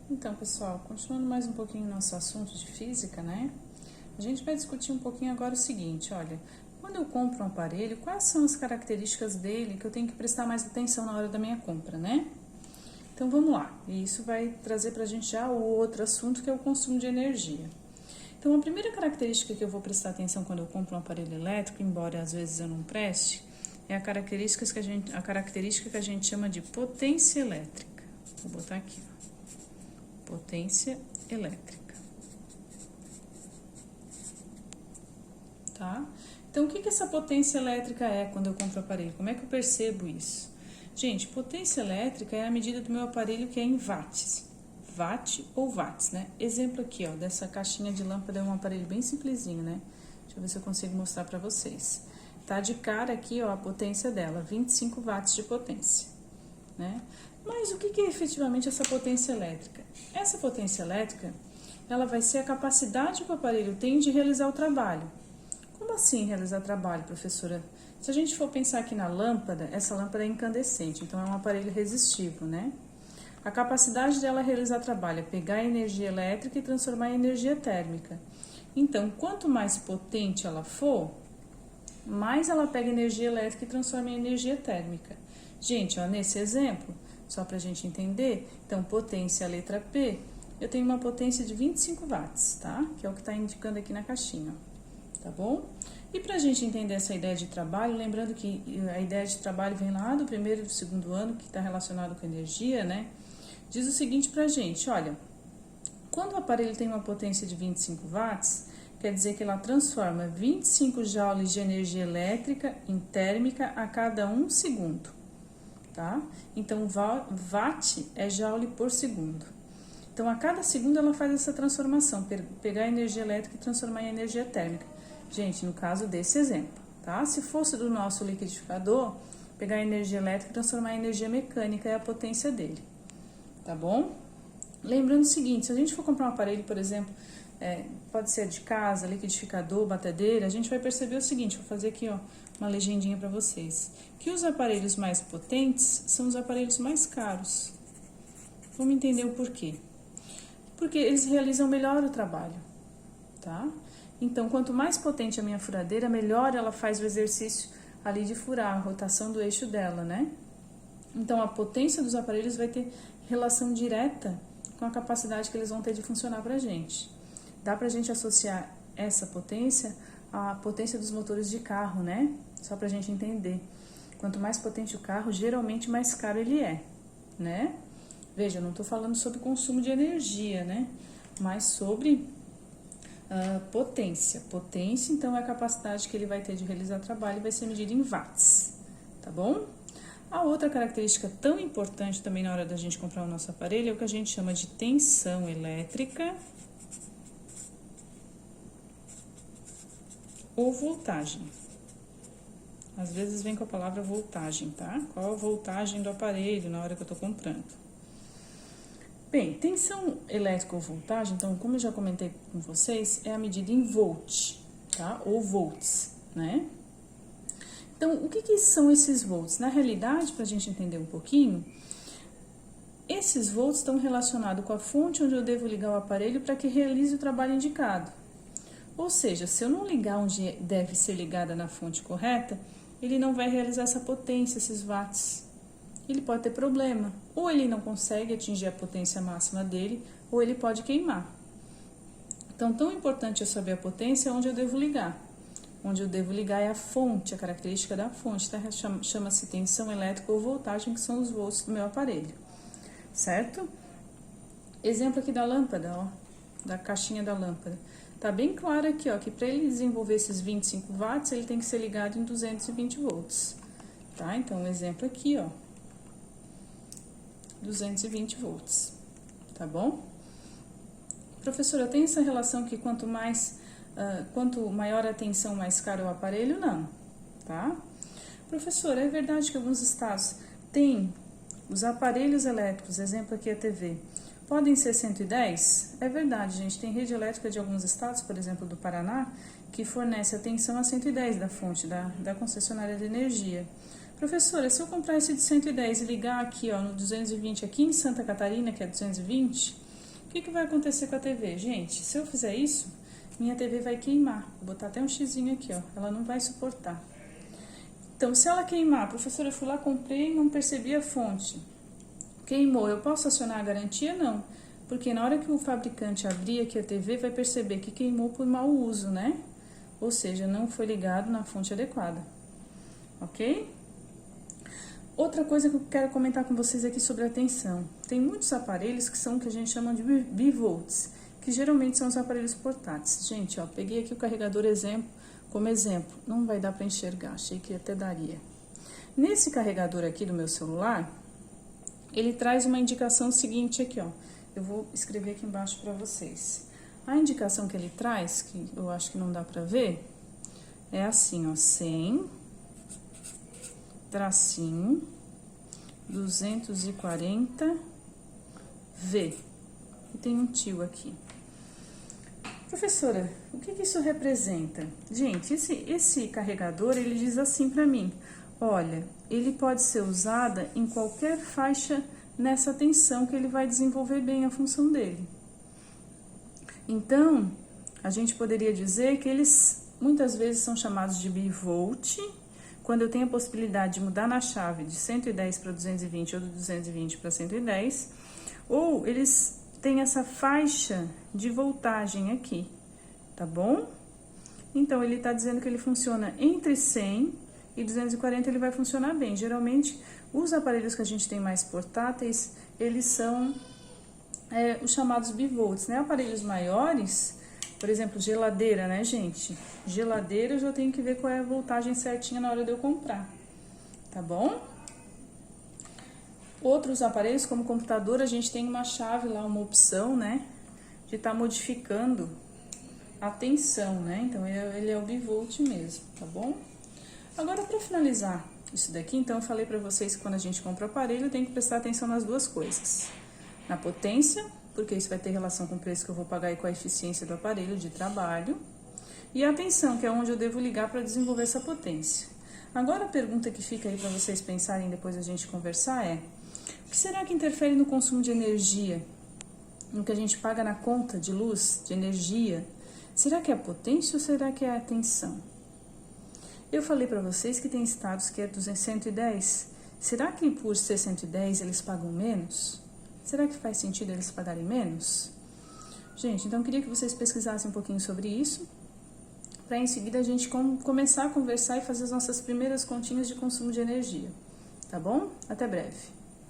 Então, pessoal, continuando mais um pouquinho nosso assunto de física, né? A gente vai discutir um pouquinho agora o seguinte, olha, quando eu compro um aparelho, quais são as características dele que eu tenho que prestar mais atenção na hora da minha compra, né? Então, vamos lá. E isso vai trazer pra gente já o outro assunto, que é o consumo de energia. Então, a primeira característica que eu vou prestar atenção quando eu compro um aparelho elétrico, embora às vezes eu não preste, é a característica que a gente chama de potência elétrica. Vou botar aqui, ó. Potência elétrica. Tá? Então, o que essa potência elétrica é quando eu compro o aparelho? Como é que eu percebo isso? Gente, potência elétrica é a medida do meu aparelho que é em watts. Watt ou watts, né? Exemplo aqui, ó, dessa caixinha de lâmpada, é um aparelho bem simplesinho, né? Deixa eu ver se eu consigo mostrar pra vocês. Tá de cara aqui, ó, a potência dela, 25 watts de potência, né? Mas o que é efetivamente essa potência elétrica? Essa potência elétrica, ela vai ser a capacidade que o aparelho tem de realizar o trabalho. Como assim realizar trabalho, professora? Se a gente for pensar aqui na lâmpada, essa lâmpada é incandescente, então é um aparelho resistivo, né? A capacidade dela realizar trabalho é pegar a energia elétrica e transformar em energia térmica. Então, quanto mais potente ela for, mais ela pega energia elétrica e transforma em energia térmica. Gente, ó, nesse exemplo, só para a gente entender, então potência, a letra P, eu tenho uma potência de 25 watts, tá? Que é o que está indicando aqui na caixinha, ó, tá bom? E para a gente entender essa ideia de trabalho, lembrando que a ideia de trabalho vem lá do primeiro e do segundo ano, que está relacionado com energia, né? Diz o seguinte pra gente, olha, quando o aparelho tem uma potência de 25 watts, quer dizer que ela transforma 25 joules de energia elétrica em térmica a cada 1 segundo, tá? Então, watt é joule por segundo. Então, a cada segundo ela faz essa transformação, pegar a energia elétrica e transformar em energia térmica. Gente, no caso desse exemplo, tá? Se fosse do nosso liquidificador, pegar a energia elétrica e transformar em energia mecânica é a potência dele. Tá bom? Lembrando o seguinte, se a gente for comprar um aparelho, por exemplo, pode ser de casa, liquidificador, batedeira, a gente vai perceber o seguinte, vou fazer aqui, ó, uma legendinha para vocês, que os aparelhos mais potentes são os aparelhos mais caros. Vamos entender o porquê. Porque eles realizam melhor o trabalho, tá? Então, quanto mais potente a minha furadeira, melhor ela faz o exercício ali de furar, a rotação do eixo dela, né? Então, a potência dos aparelhos vai ter relação direta com a capacidade que eles vão ter de funcionar para a gente. Dá para a gente associar essa potência à potência dos motores de carro, né? Só para a gente entender. Quanto mais potente o carro, geralmente mais caro ele é, né? Veja, eu não estou falando sobre consumo de energia, né? Mas sobre potência. Potência, então, é a capacidade que ele vai ter de realizar trabalho e vai ser medida em watts, tá bom? A outra característica tão importante também na hora da gente comprar o nosso aparelho é o que a gente chama de tensão elétrica ou voltagem. Às vezes vem com a palavra voltagem, tá? Qual a voltagem do aparelho na hora que eu tô comprando? Bem, tensão elétrica ou voltagem, então, como eu já comentei com vocês, é a medida em volt, tá? Ou volts, né? Então, o que são esses volts? Na realidade, para a gente entender um pouquinho, esses volts estão relacionados com a fonte onde eu devo ligar o aparelho para que realize o trabalho indicado. Ou seja, se eu não ligar onde deve ser ligada na fonte correta, ele não vai realizar essa potência, esses watts. Ele pode ter problema, ou ele não consegue atingir a potência máxima dele, ou ele pode queimar. Então, tão importante é saber a potência onde eu devo ligar. Onde eu devo ligar é a fonte, a característica da fonte, tá? Chama-se tensão elétrica ou voltagem, que são os volts do meu aparelho, certo? Exemplo aqui da lâmpada, ó, da caixinha da lâmpada. Tá bem claro aqui, ó, que para ele desenvolver esses 25 watts, ele tem que ser ligado em 220 volts, tá? Então, um exemplo aqui, ó, 220 volts, tá bom? Professora, tem essa relação que quanto maior a tensão, mais caro é o aparelho? Não, tá? Professora, é verdade que alguns estados têm os aparelhos elétricos, exemplo aqui a TV, podem ser 110? É verdade, gente, tem rede elétrica de alguns estados, por exemplo, do Paraná, que fornece a tensão a 110 da fonte, da concessionária de energia. Professora, se eu comprar esse de 110 e ligar aqui, ó, no 220 aqui em Santa Catarina, que é 220, O que vai acontecer com a TV? Gente, se eu fizer isso, minha TV vai queimar. Vou botar até um xizinho aqui, ó. Ela não vai suportar. Então, se ela queimar, professora, eu fui lá, comprei e não percebi a fonte. Queimou, eu posso acionar a garantia? Não. Porque na hora que o fabricante abrir aqui a TV, vai perceber que queimou por mau uso, né? Ou seja, não foi ligado na fonte adequada. Ok? Outra coisa que eu quero comentar com vocês aqui sobre a tensão. Tem muitos aparelhos que são o que a gente chama de bivolts, que geralmente são os aparelhos portáteis. Gente, ó, peguei aqui o carregador como exemplo. Não vai dar para enxergar, achei que até daria. Nesse carregador aqui do meu celular, ele traz uma indicação seguinte aqui, ó. Eu vou escrever aqui embaixo para vocês. A indicação que ele traz, que eu acho que não dá para ver, é assim, ó, 100 tracinho 240 V. E tem um tio aqui. Professora, o que isso representa? Gente, esse carregador, ele diz assim para mim: olha, ele pode ser usado em qualquer faixa nessa tensão que ele vai desenvolver bem a função dele. Então, a gente poderia dizer que eles muitas vezes são chamados de bivolt, quando eu tenho a possibilidade de mudar na chave de 110 para 220 ou de 220 para 110, ou eles têm essa faixa de voltagem aqui, tá bom? Então, ele está dizendo que ele funciona entre 100 e 240, ele vai funcionar bem. Geralmente, os aparelhos que a gente tem mais portáteis, eles são os chamados bivolts, né? Aparelhos maiores, por exemplo, geladeira, né, gente? Geladeira eu já tenho que ver qual é a voltagem certinha na hora de eu comprar, tá bom? Outros aparelhos, como computador, a gente tem uma chave lá, uma opção, né, de estar modificando a tensão, né? Então, ele é o bivolt mesmo, tá bom? Agora, para finalizar isso daqui, então, eu falei para vocês que quando a gente compra o aparelho, tem que prestar atenção nas duas coisas. Na potência, porque isso vai ter relação com o preço que eu vou pagar e com a eficiência do aparelho de trabalho. E a tensão, que é onde eu devo ligar para desenvolver essa potência. Agora, a pergunta que fica aí para vocês pensarem depois a gente conversar é: o que será que interfere no consumo de energia? No que a gente paga na conta de luz, de energia? Será que é a potência ou será que é a tensão? Eu falei para vocês que tem estados que é 110. Será que por ser 110 eles pagam menos? Será que faz sentido eles pagarem menos? Gente, então eu queria que vocês pesquisassem um pouquinho sobre isso, para em seguida a gente começar a conversar e fazer as nossas primeiras continhas de consumo de energia. Tá bom? Até breve.